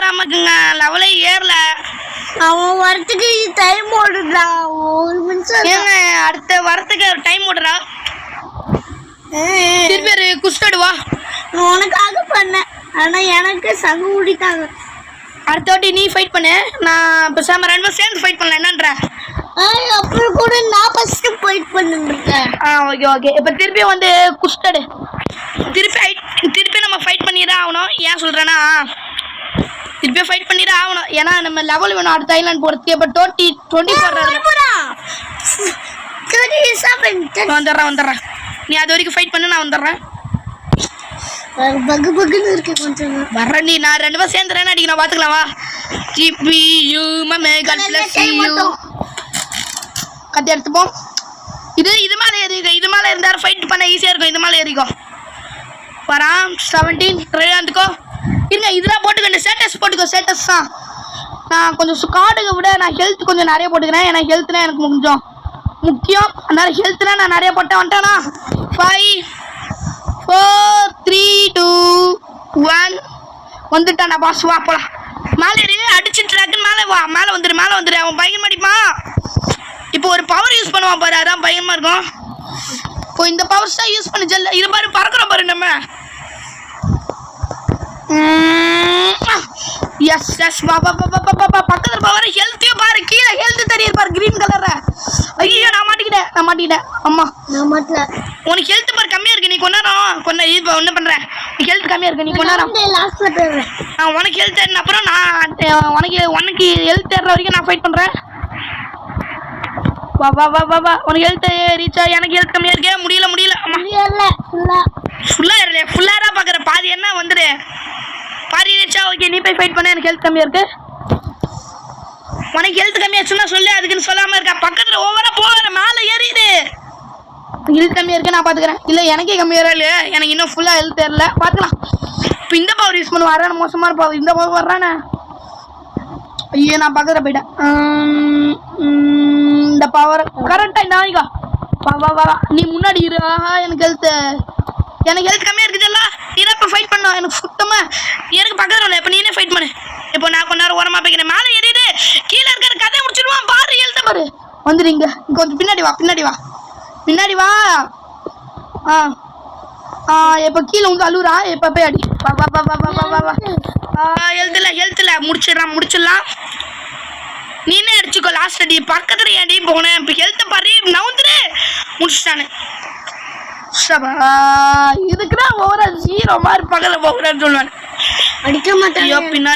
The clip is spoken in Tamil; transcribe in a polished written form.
வராமக்குங்க லெவலே ஏறல. அவன் வரத்துக்கு டைம் ஓடுறா. ஒரு நிமிஷம் ஏங்க அடுத்த வரத்துக்கு டைம் ஓடுறா. திருப்பி குஸ்டடு வா. உனக்காக பண்ணேன், ஆனா எனக்கு சங்கு ஊடிட்டாங்க. அடுத்த வாட்டி நீ ஃபைட் பண்ணு, நான் பேசாம 2 பேரும் சேர்ந்து ஃபைட் பண்ணல என்னன்ற. அப்புறம் கூட நான் ஃபர்ஸ்ட் ஃபைட் பண்ணிருக்கேன். Okay okay. இப்போ திருப்பி வந்து குஸ்டடு திருப்பி நம்ம ஃபைட் பண்ணிதான் ஆகணும். ஏன் சொல்றேன்னா திருப்பி ஃபைட் பண்ணிதான் ஆகணும், ஏன்னா நம்ம லெவல் வேணும் அடுத்த ஐலாண்ட் போறதுக்கு. இப்போ 24 வந்துடுறேன். நீ அது வரைக்கும் ஃபைட் பண்ணு, நான் வந்துடுறேன். பகு பகுன்னு இருக்கு கொஞ்சம் வர்ற. நீ நான் 2 பேரும் சேர்ந்துறேன்னு அடிக்கணும், பார்த்துக்கலாம் வா. கத்தி எடுத்துப்போம். இது மேலே ஏறிக்கோ, இது மேலே இருந்தாலும் ஃபைட் பண்ண ஈஸியாக இருக்கும். இது மேலே ஏறிக்கோ. வரான் 17 இருந்துக்கோ. இருங்க இதெல்லாம் போட்டுக்கணும், ஸ்டேட்டஸ் போட்டுக்கோ. ஸ்டேட்டஸ் தான் நான் கொஞ்சம் கார்டுக்கு விட நான் ஹெல்த் கொஞ்சம் நிறைய போட்டுக்கிறேன், ஏன்னா ஹெல்த்னா எனக்கு கொஞ்சம் முக்கியம். அதனால ஹெல்த்னா நான் நிறைய போட்டேன். வந்துட்டானா 5 4 3 2 1 வந்துட்டானா பாஸ். வா போலாம். மேலே ஏறி அடிச்சு ட்ராக்குன்னு மேலே வா. மேலே வந்துடு. அவன் பயங்கரமா அடிப்பான். இப்போ ஒரு பவர் யூஸ் பண்ணுவான் பாரு, அதான் பயங்கரமா இருக்கும். இப்போ இந்த பவர்ஸ் தான் யூஸ் பண்ணி ஜல்ல. இது பாரு பறக்கிறோம் பாரு நம்ம. எஸ் எஸ் பாபா பக்கத்தில் பவர் ஹெல்த்தையும் பாரு. கீழே ஹெல்த் தெரியுது பாரு கிரீன் கலர்ல. ஐயோ நான் மாட்டிக்கிட்டேன். அம்மா நான் மாட்டல. உனக்கு ஹெல்த் பாரு கம்மியா இருக்கு. நீ கொஞ்ச இது ஒண்ணு பண்ற. நீ ஹெல்த் கம்மியா இருக்கு. நீ லாஸ்ட்ல போறேன். உனக்கு ஹெல்த் ஏறின அப்புறம் நான் உனக்கு ஹெல்த் ஏற வரைக்கும் நான் ஃபைட் பண்றேன். வா உனக்கு ஹெல்த் ரீச் ஆகி எனக்கு ஹெல்த் கம்மியா இருக்கே. முடியல. ஃபுல்லா பாக்குற பாதி என்ன வந்துடு. பாதி ரீச்சா ஓகே. நீ போய் ஃபைட் பண்ண. எனக்கு ஹெல்த் கம்மியா இருக்கு. உனக்கு ஹெல்த் கம்மியாச்சுன்னா சொல்லு, அதுக்குன்னு சொல்லாம இருக்கா. பக்கத்துல ஓவரா போகிற மேலே ஏறிடு. ஹெல்த் கம்மியா இருக்கு, நான் பாத்துக்கிறேன். இல்ல எனக்கே கம்மியா இல்லையா, எனக்கு இன்னும் ஃபுல்லா ஹெல்த் ஏறல. பாத்துக்கலாம். இப்போ இந்த பவர் யூஸ் பண்ண வரான மோசமான பவர். இந்த பவர் வர்றானே. ஐயோ நான் பக்கத்துல போயிட்டேன். இந்த பவர் கரெக்டா இந்த வாங்கிக்கோ. வா நீ முன்னாடி இரு. எனக்கு ஹெல்த் கம்மியா இருக்குதுல்ல. நீ தான் இப்போ ஃபைட் பண்ண. எனக்கு சுத்தமா எனக்கு பக்கத்தில் இல்லை. இப்போ நீனே ஃபைட் பண்ணு. இப்போ நான் கொஞ்ச நேரம் ஓரமாக போய்க்கிறேன். மேலே ஏறிடு. கீழே இருக்கிற கதையை முடிச்சிடுவான் பாரு. ஹெல்த்தை பாரு. வந்துடுங்க கொஞ்சம் பின்னாடி வா. இப்போ கீழே வந்து அழுகுறா. இப்போ போய் அடி. வா ஹெல்த் இல்லை. முடிச்சிடலாம். நீனே அடிச்சுக்கோ. லாஸ்ட் அடி பக்கத்துல ஏன்டி போனேன். இப்போ ஹெல்த்தை பாரு. நவுந்துரு. முடிச்சிட்டானு. இதுக்குதான் ஓவரா 0 மாதிரி பக்கத்துல போகிறேன்னு சொல்லுவேன். அடிக்க மாட்டேன். பின்னாடி